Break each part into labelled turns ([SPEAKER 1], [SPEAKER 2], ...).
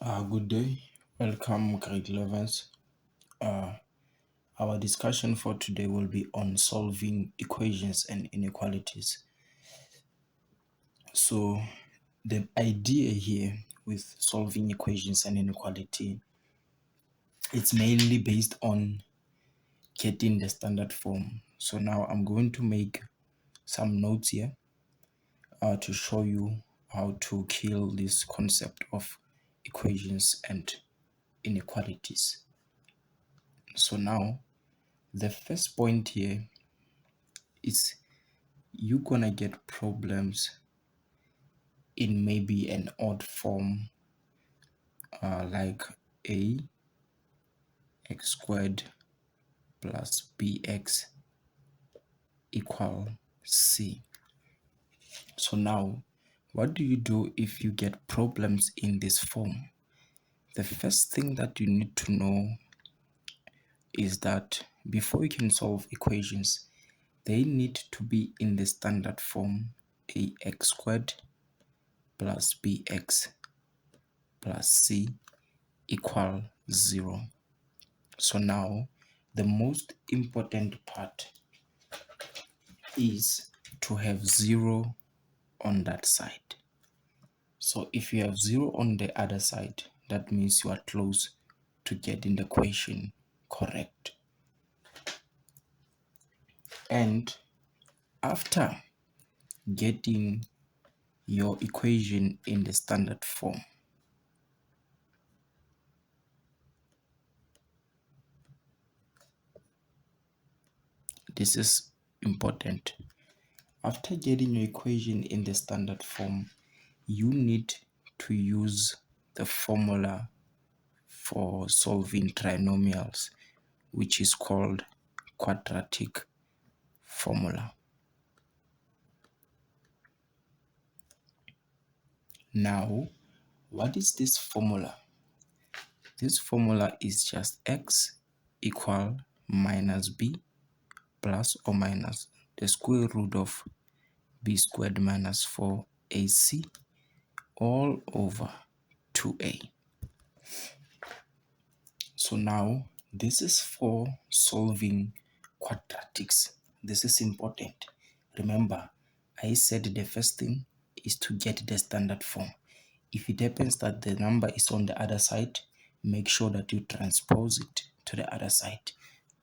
[SPEAKER 1] Good day. Welcome, grade 11s. Our discussion for today will be on solving equations and inequalities. So, the idea here with solving equations and inequality, it's mainly based on getting the standard form. So now I'm going to make some notes here to show you how to kill this concept of equations and inequalities. So now the first point here is you're gonna get problems in maybe an odd form like a x squared plus bx equal c. So now what do you do if you get problems in this form? The first thing that you need to know is that before you can solve equations, they need to be in the standard form ax squared plus bx plus c equal 0. So now the most important part is to have 0 on that side. So if you have 0 on the other side, that means you are close to getting the equation correct. And after getting your equation in the standard form, this is important. After getting your equation in the standard form, you need to use the formula for solving trinomials, which is called quadratic formula. Now, what is this formula? This formula is just x equal minus b plus or minus the square root of b squared minus 4ac all over 2a. So now this is for solving quadratics. This is important. Remember, I said the first thing is to get the standard form. If it happens that the number is on the other side, make sure that you transpose it to the other side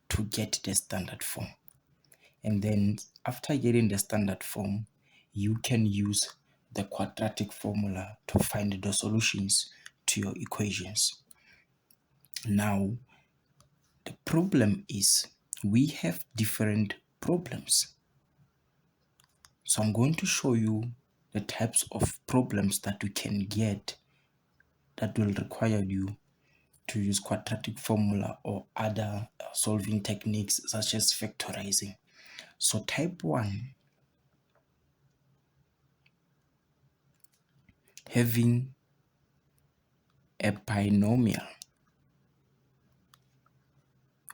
[SPEAKER 1] to get the standard form. And then after getting the standard form, you can use the quadratic formula to find the solutions to your equations. Now, the problem is we have different problems. So I'm going to show you the types of problems that you can get that will require you to use quadratic formula or other solving techniques such as factorizing. So type 1, having a binomial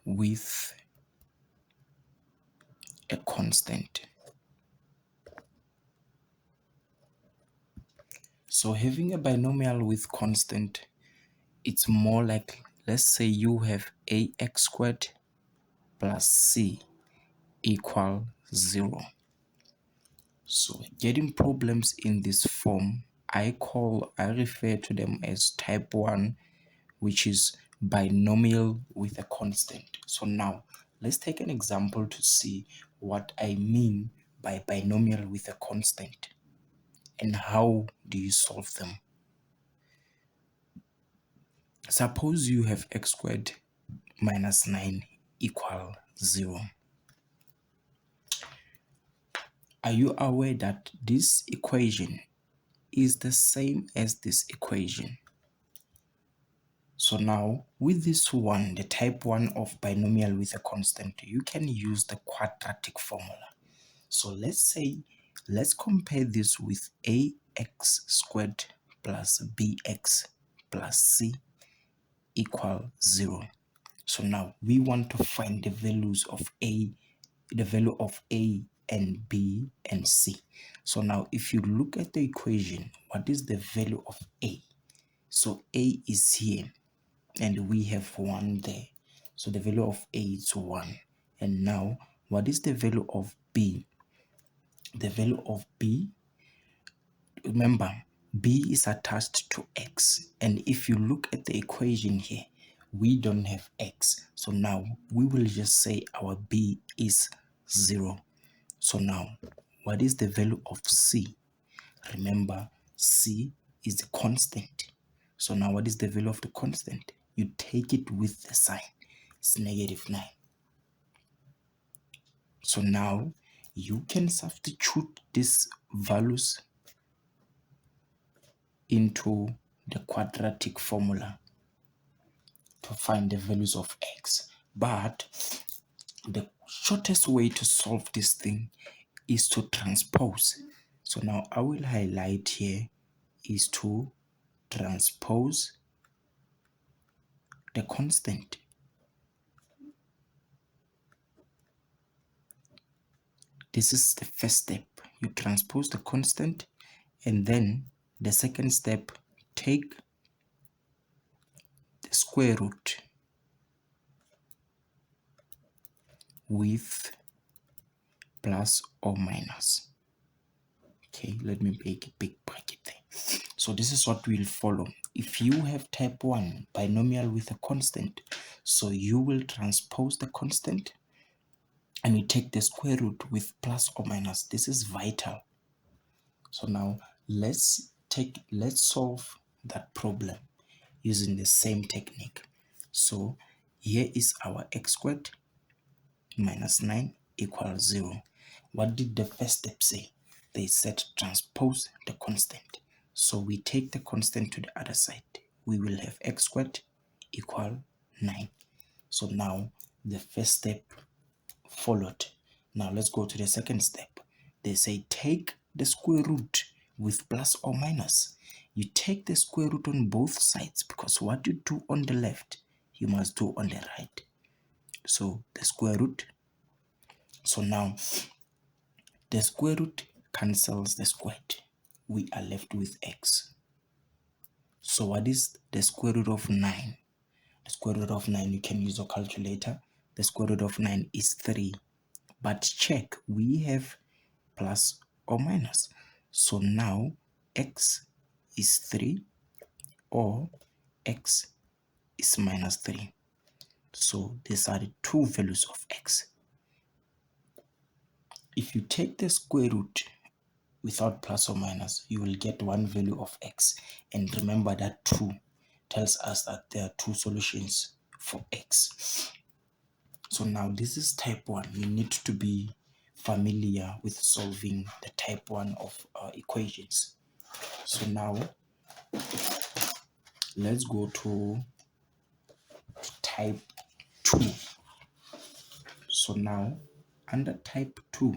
[SPEAKER 1] with a constant. So having a binomial with constant, it's more like, let's say you have ax squared plus c equal 0. So getting problems in this form, I refer to them as type 1, which is binomial with a constant. So now let's take an example to see what I mean by binomial with a constant and how do you solve them. Suppose you have x squared minus 9 equal 0. Are you aware that this equation is the same as this equation? So now with this one, the type 1 of binomial with a constant, you can use the quadratic formula. So let's compare this with ax squared plus bx plus c equal 0. So now we want to find the values of the value of a and b and c. So now if you look at the equation, what is the value of a? So A is here and we have 1 there. So the value of A is 1. And now, what is the value of B? The value of B, remember, B is attached to X. And if you look at the equation here, we don't have X. So now we will just say our B is 0. So now, what is the value of C? Remember, C is the constant. So now what is the value of the constant? You take it with the sign. It's -9. So now you can substitute these values into the quadratic formula to find the values of X. But the shortest way to solve this thing is to transpose. So now I will highlight here is to transpose the constant. This is the first step. You transpose the constant, and then the second step, take the square root with plus or minus. Okay, let me make a big bracket there. So this is what will follow. If you have type 1 binomial with a constant, so you will transpose the constant and you take the square root with plus or minus. This is vital. So now let's solve that problem using the same technique. So here is our x squared minus 9 equals 0. What did the first step say? They said transpose the constant. So we take the constant to the other side. We will have x squared equal 9. So now the first step followed. Now let's go to the second step. They say take the square root with plus or minus. You take the square root on both sides, because what you do on the left, you must do on the right. So the square root. So now the square root cancels the squared. We are left with x. So what is the square root of 9? The square root of 9, you can use your calculator. The square root of 9 is 3. But check, we have plus or minus. So now x is 3 or x is minus 3. So these are the two values of x. If you take the square root without plus or minus, you will get one value of x. And remember that 2 tells us that there are two solutions for x. So now this is type 1. You need to be familiar with solving the type 1 of equations. So now let's go to type 2. So now under type 2,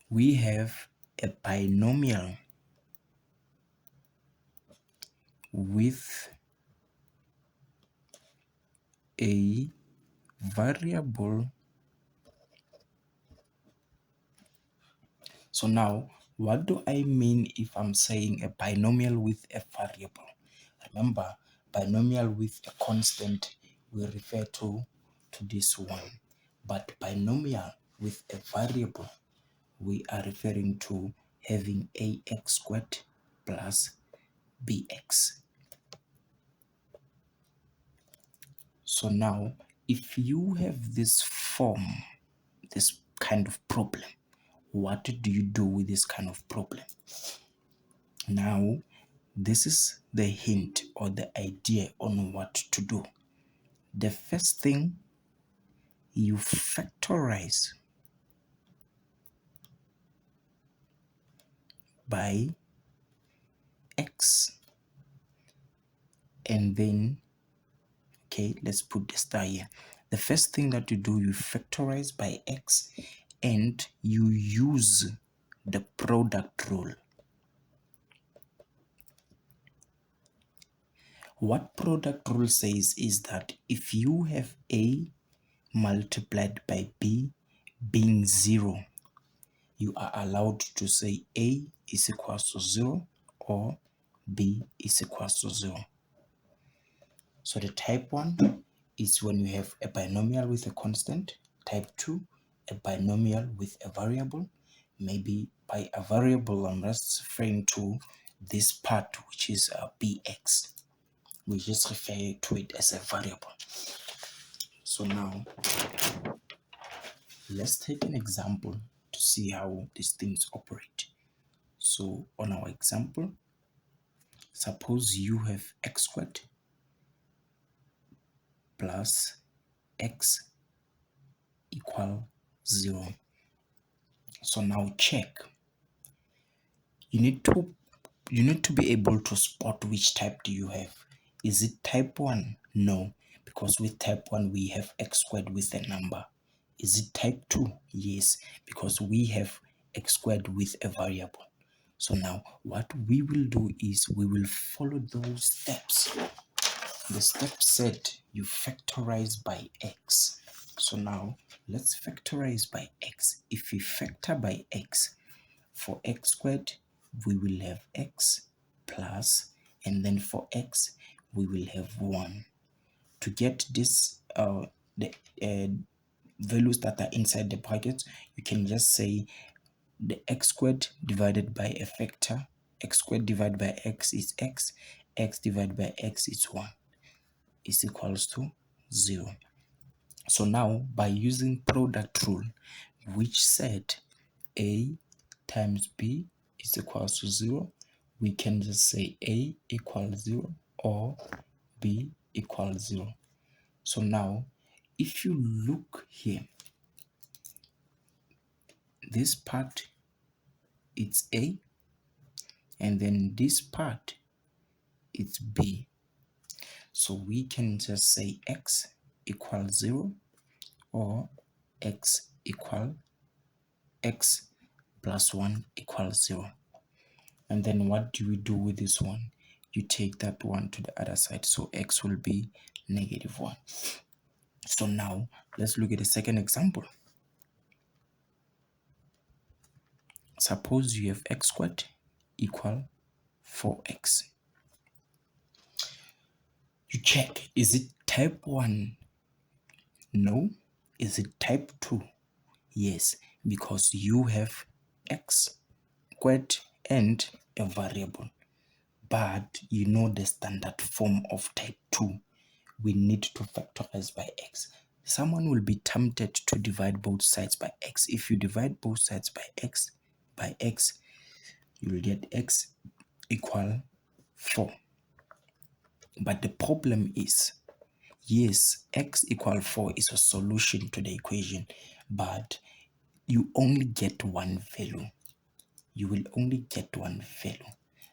[SPEAKER 1] we have a binomial with a variable. So now, what do I mean if I'm saying a binomial with a variable? Remember, binomial with a constant we refer to this one. But binomial with a variable, we are referring to having ax squared plus bx. So now, if you have this form, this kind of problem, what do you do with this kind of problem? Now, this is the hint or the idea on what to do. The first thing, you factorize by x, and then, okay, let's put the star here. The first thing that you do, you factorize by x, and you use the product rule. What product rule says is that if you have a multiplied by b being 0, you are allowed to say A is equals to 0 or B is equals to 0. So the type 1 is when you have a binomial with a constant. Type 2, a binomial with a variable. Maybe by a variable, I'm just referring to this part, which is bx. We just refer to it as a variable. So now, let's take an example to see how these things operate. So on our example, suppose you have x squared plus x equal 0. So now check. You need to be able to spot which type do you have. Is it type 1? No, because with type 1 we have x squared with a number. Is it type 2? Yes, because we have x squared with a variable. So now what we will do is we will follow those steps. The step said you factorize by x. So now let's factorize by x. If we factor by x, for x squared we will have x plus, and then for x we will have 1. To get this the values that are inside the bracket, you can just say the x squared divided by a factor. X squared divided by x is x. X divided by x is 1, is equals to 0. So now by using product rule, which said a times b is equals to 0, we can just say a equals 0 or b equals 0. So now if you look here, this part it's a, and then this part it's b. So we can just say x equals 0 or x equal x plus 1 equals 0. And then what do we do with this one? You take that one to the other side, so x will be -1. So now let's look at the second example. Suppose you have x squared equal 4x. You check, is it type 1? No. Is it type 2? Yes, because you have x squared and a variable. But you know the standard form of type 2. We need to factorize by x. Someone will be tempted to divide both sides by x. If you divide both sides by x, you will get x equal 4. But the problem is, yes, x equal 4 is a solution to the equation, but you only get one value. You will only get one value.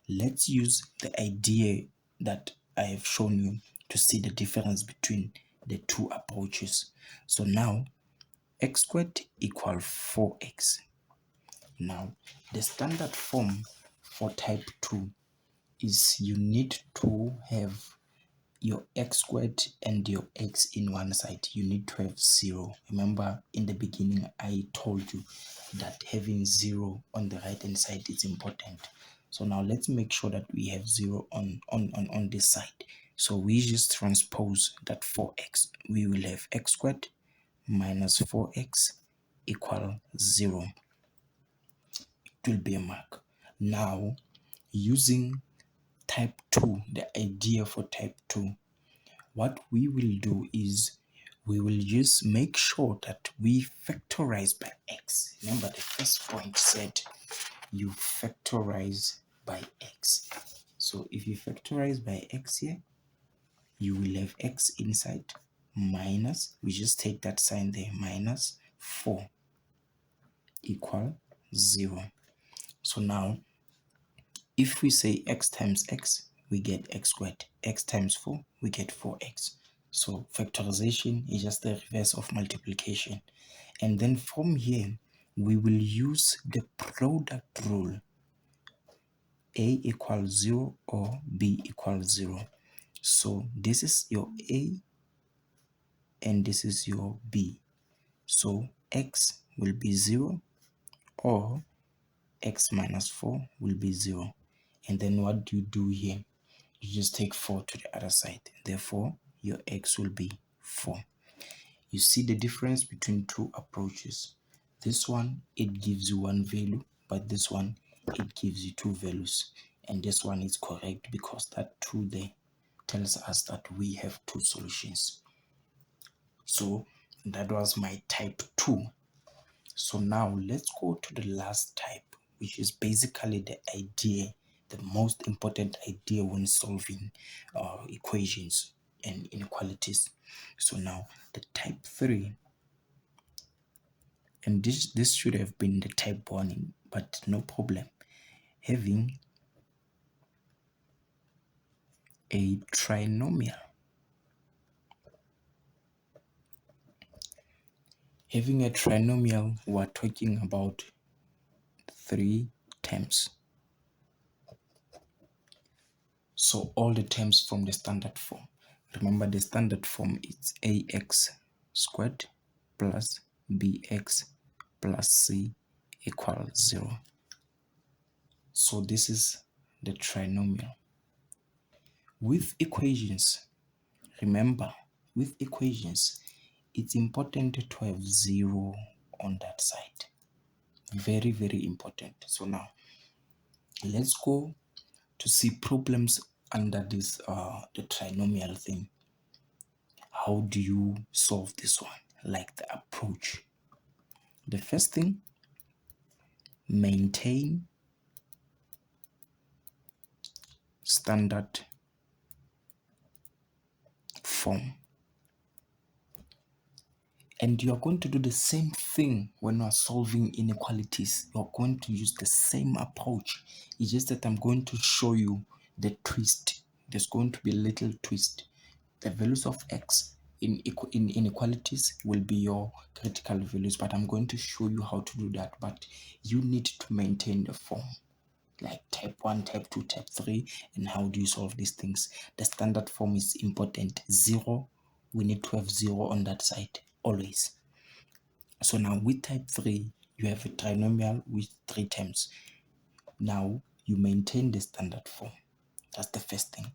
[SPEAKER 1] Let's use the idea that I have shown you to see the difference between the two approaches. So now x squared equal 4x. Now the standard form for type 2 is you need to have your x squared and your x in one side. You need to have 0. Remember in the beginning I told you that having 0 on the right hand side is important. So now let's make sure that we have 0 on this side. So we just transpose that 4x. We will have x squared minus 4x equal 0. It will be a mark. Now using type 2, the idea for type 2, what we will do is we will just make sure that we factorize by x. Remember the first point said you factorize by x. So if you factorize by x here, you will have x inside minus, we just take that sign there, minus 4 equal 0. So now if we say x times x, we get x squared. X times 4, we get 4x. So factorization is just the reverse of multiplication. And then from here, we will use the product rule. A equals 0 or B equals 0. So this is your A and this is your B. So x will be 0 or x minus 4 will be 0. And then what do you do here? You just take 4 to the other side. Therefore, your x will be 4. You see the difference between two approaches. This one, it gives you one value, but this one, it gives you two values. And this one is correct because that 2 there tells us that we have two solutions. So that was my type 2. So now let's go to the last type, which is basically the idea, the most important idea when solving equations and inequalities. So now the type 3, and this should have been the type 1, but no problem. Having a trinomial. Having a trinomial, we're talking about 3 terms. So all the terms from the standard form. Remember, the standard form is ax squared plus bx plus c equals 0. So this is the trinomial. With equations, remember, with equations, it's important to have 0 on that side. Very, very important. So now, let's go to see problems under this the trinomial thing. How do you solve this one? Like the approach. The first thing, maintain standard form. And you are going to do the same thing when you are solving inequalities. You are going to use the same approach. It's just that I'm going to show you the twist. There's going to be a little twist. The values of x in inequalities will be your critical values, but I'm going to show you how to do that. But you need to maintain the form, like type 1, type 2, type 3, and how do you solve these things. The standard form is important. 0, we need to have 0 on that side, always. So now with type 3, you have a trinomial with 3 terms. Now you maintain the standard form. That's the first thing.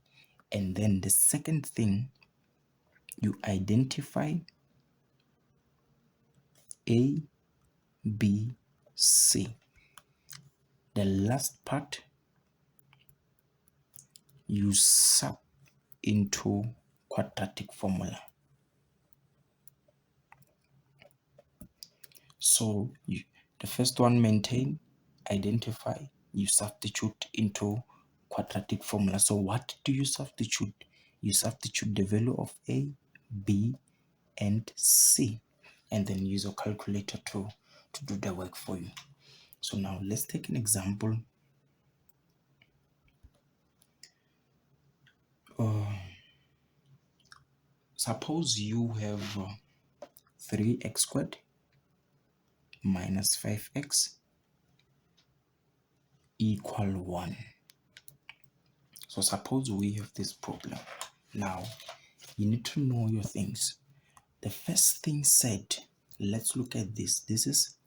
[SPEAKER 1] And then the second thing, you identify A, B, C. The last part, you sub into quadratic formula. So the first one, maintain, identify, you substitute into quadratic formula. So what do you substitute? You substitute the value of A, B, and C, and then use a calculator to do the work for you. So now let's take an example. Suppose you have 3x squared minus 5x equal 1. So suppose we have this problem. Now, you need to know your things. The first thing said, let's look at this. This is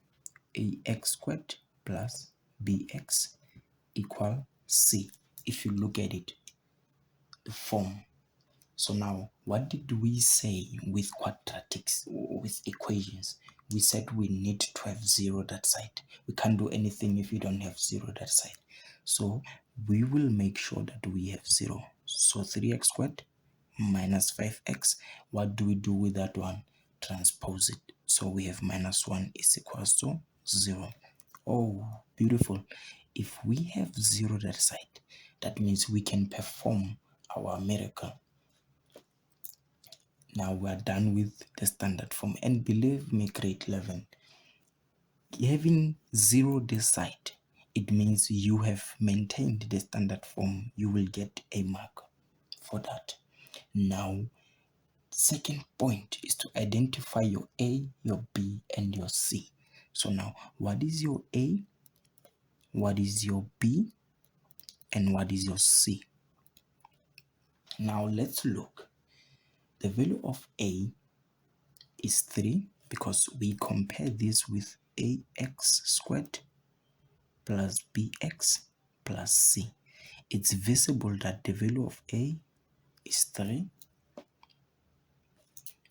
[SPEAKER 1] ax squared plus bx equal c. If you look at it, the form. So now, what did we say with quadratics, with equations? We said we need to have 0 that side. We can't do anything if we don't have 0 that side. So we will make sure that we have 0. So 3x squared minus 5x. What do we do with that one? Transpose it. So we have minus 1 is equals to 0. Oh, beautiful. If we have 0 that side, that means we can perform our miracle. Now we are done with the standard form. And believe me, grade 11, having 0 this side, it means you have maintained the standard form. You will get a mark for that. Now, second point is to identify your A, your B, and your C. So now, what is your A? What is your B? And what is your C? Now let's look. The value of A is 3 because we compare this with ax squared plus bx plus c. It's visible that the value of a is 3,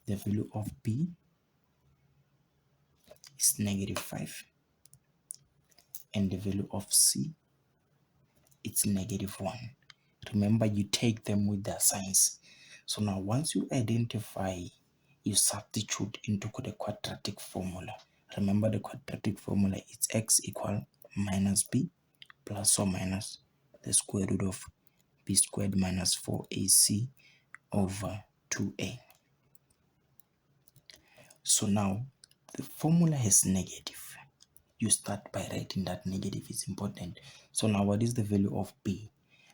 [SPEAKER 1] the value of b is -5, and the value of c, it's -1. Remember, you take them with their signs. So now once you identify, you substitute into the quadratic formula. Remember the quadratic formula, it's x equal minus b plus or minus the square root of b squared minus 4ac over 2a. So now the formula has negative. You start by writing that negative, it's important. So now what is the value of b?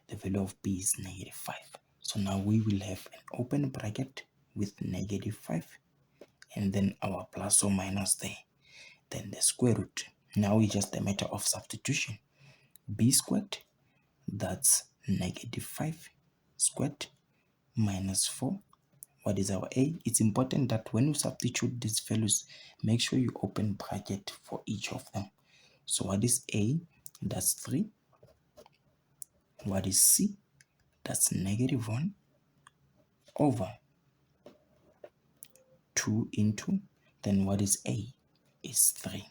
[SPEAKER 1] The value of b is -5. So now we will have an open bracket with -5 and then our plus or minus there. Then the square root. Now it's just a matter of substitution. B squared, that's -5 squared minus 4. What is our a? It's important that when you substitute these values, make sure you open bracket for each of them. So what is a? That's 3. What is c? That's -1 over 2 into, then what is a? Is 3.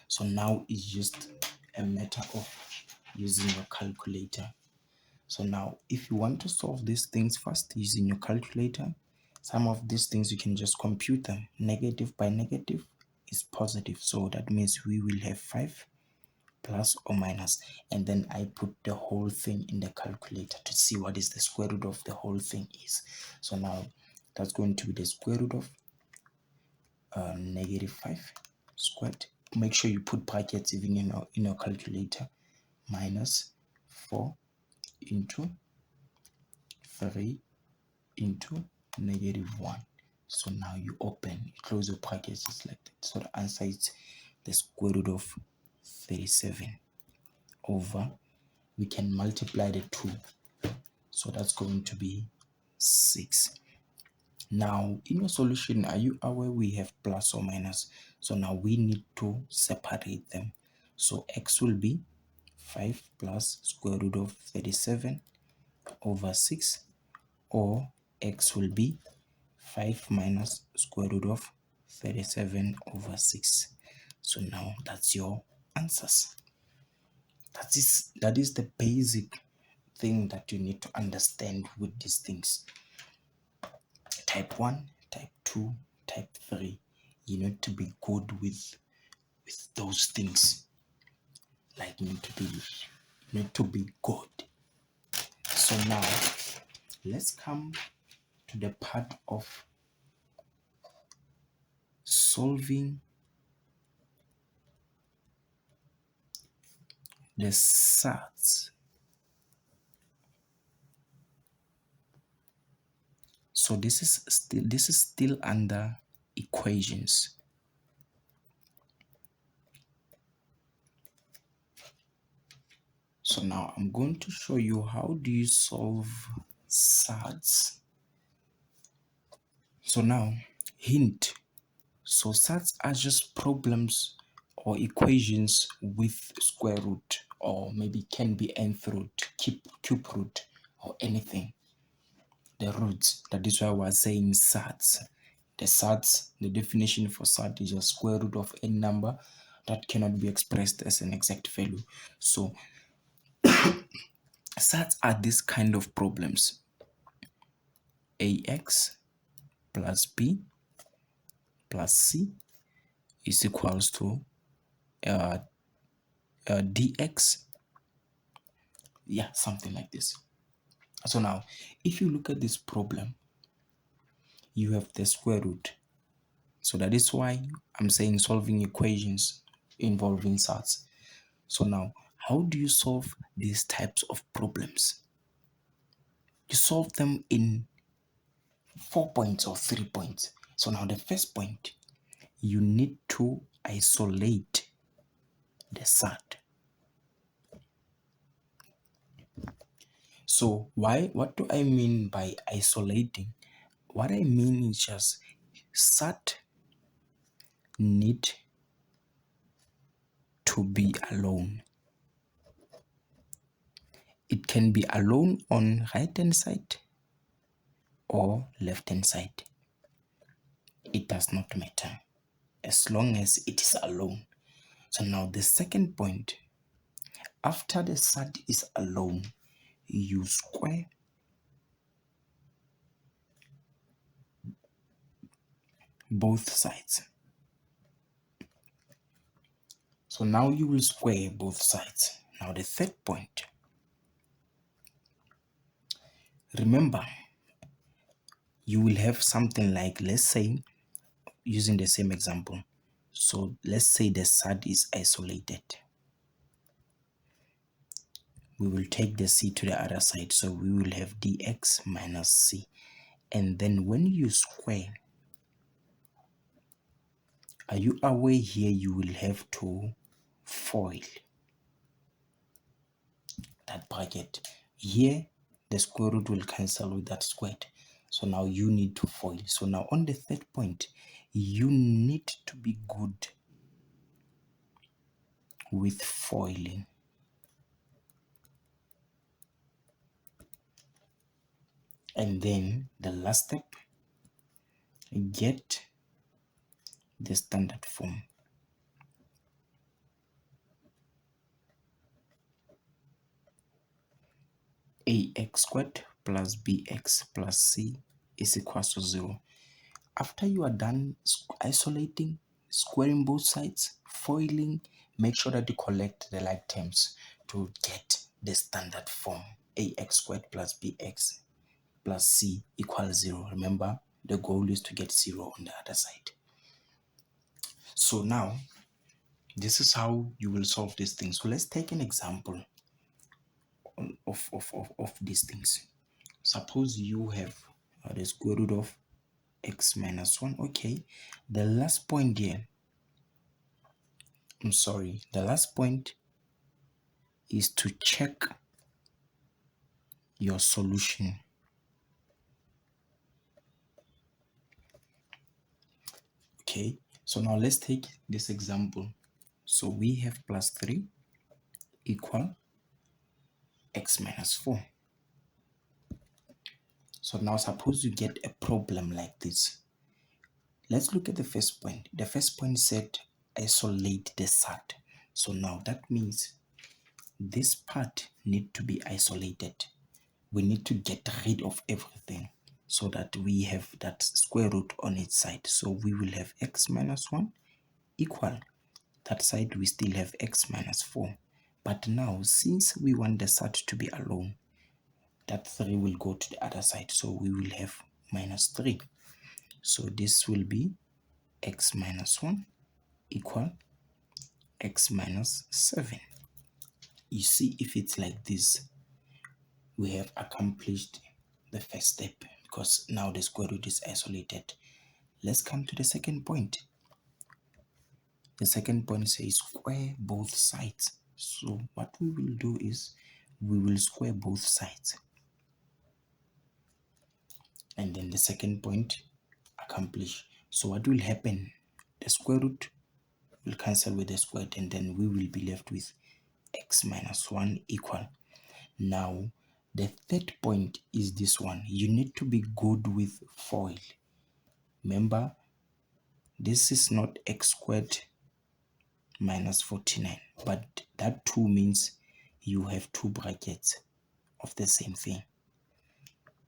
[SPEAKER 1] So now it's just a matter of using your calculator. So now if you want to solve these things fast using your calculator, some of these things you can just compute them. Negative by negative is positive, so that means we will have 5 plus or minus, and then I put the whole thing in the calculator to see what is the square root of the whole thing is. So now that's going to be the square root of -5 squared. Make sure you put brackets even in your calculator. Minus 4 into 3 into -1. So now you open, you close your brackets just like that. So the answer is the square root of 37 over, we can multiply the 2. So that's going to be 6. Now in your solution, are you aware we have plus or minus? So now we need to separate them. So x will be 5 plus square root of 37 over 6, or x will be 5 minus square root of 37 over 6. So now that's your answers. That is the basic thing that you need to understand with these things. Type 1, type 2, type 3. You need to be good with those things. Like you need to be good. So now let's come to the part of solving the SURDs. So this is still under equations. So now I'm going to show you how do you solve SURDs. So now, hint. So SURDs are just problems or equations with square root, or maybe can be nth root, cube root, or anything. The roots. That is why we're saying SURDs. The SURDs, the definition for SURD is a square root of any number that cannot be expressed as an exact value. So SURDs are this kind of problems. Ax plus b plus c is equals to dx. Yeah, something like this. So now, if you look at this problem, you have the square root. So that is why I'm saying solving equations involving SURDs. So now, how do you solve these types of problems? You solve them in 4 points or 3 points. So now the first point, you need to isolate the SURD. So what do I mean by isolating? What I mean is just SURD need to be alone. It can be alone on right hand side or left hand side. It does not matter as long as it is alone. So now the second point, after the SURD is alone, you square both sides. So now you will square both sides. Now the third point, remember, you will have something like, let's say, using the same example. So let's say the SURD is isolated. We will take the c to the other side. So we will have dx minus c. And then when you square, are you aware here you will have to FOIL that bracket? Here, the square root will cancel with that squared. So now you need to FOIL. So now on the third point, you need to be good with foiling. And then the last step, get the standard form. Ax squared plus bx plus c is equals to 0. After you are done isolating, squaring both sides, foiling, make sure that you collect the like terms to get the standard form. Ax squared plus bx plus c equals 0. Remember, the goal is to get 0 on the other side. So now, this is how you will solve these things. So let's take an example of these things. Suppose you have the square root of x minus 1. Okay, the last point here, the last point is to check your solution. Okay, so now let's take this example. So we have plus 3 equal x minus 4. So now suppose you get a problem like this. Let's look at the first point. The first point said isolate the SURD. So now that means this part need to be isolated. We need to get rid of everything so that we have that square root on its side. So we will have x minus 1 equal, that side we still have x minus 4. But now since we want the SURD to be alone, that 3 will go to the other side. So we will have minus 3. So this will be x minus 1 equal x minus 7. You see, if it's like this, we have accomplished the first step because now the square root is isolated. Let's come to the second point. The second point says square both sides. So what we will do is we will square both sides. And then the second point, accomplish. So what will happen? The square root will cancel with the squared, and then we will be left with x minus 1 equal. Now, the third point is this one. You need to be good with FOIL. Remember, this is not x squared minus 49, but that 2 means you have 2 brackets of the same thing.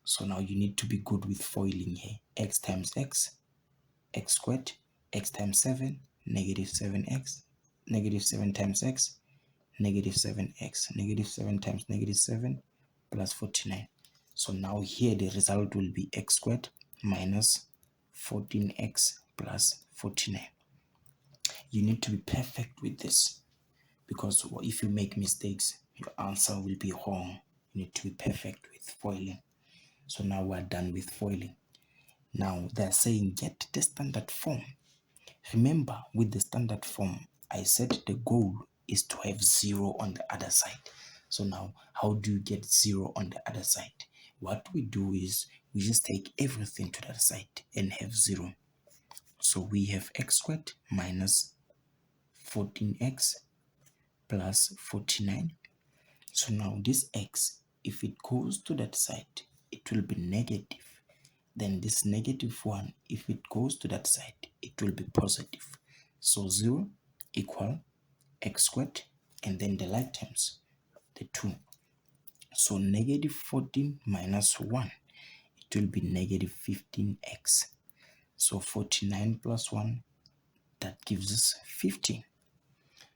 [SPEAKER 1] So now you need to be good with foiling here. X times x, x squared, x times 7, negative 7x, negative 7 times x, negative 7x, negative 7 times negative 7, plus 49. So now here the result will be x squared minus 14x plus 49. You need to be perfect with this because if you make mistakes, your answer will be wrong. You need to be perfect with foiling. So now we're done with foiling. Now they're saying get the standard form. Remember, with the standard form, I said the goal is to have 0 on the other side. So now, how do you get 0 on the other side? What we do is we just take everything to that side and have 0. So we have x squared minus 14x plus 49. So now this x, if it goes to that side, it will be negative. Then this -1, if it goes to that side, it will be positive. So 0 equal x squared, and then the like terms, the 2. So -14 minus 1, it will be -15x. So 49 plus 1, that gives us 15.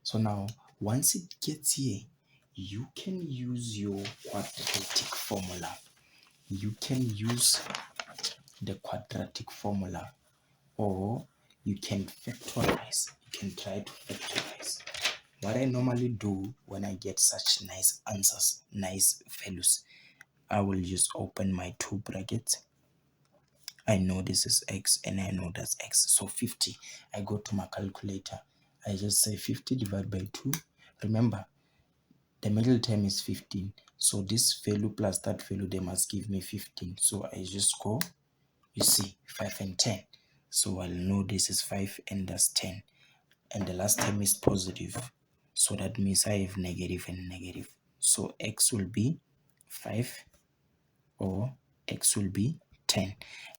[SPEAKER 1] So now, once it gets here, you can use your quadratic formula. You can use the quadratic formula, or you can factorize. You can try to factorize. What I normally do when I get such nice answers, nice values, I will just open my two brackets. I know this is x and I know that's x. So 50, I go to my calculator. I just say 50 divided by 2. Remember, the middle term is 15. So this value plus that value, they must give me 15. So I just go, you see, 5 and 10. So I'll know this is 5 and that's 10. And the last term is positive. So that means I have negative and negative. So x will be 5 or x will be 10.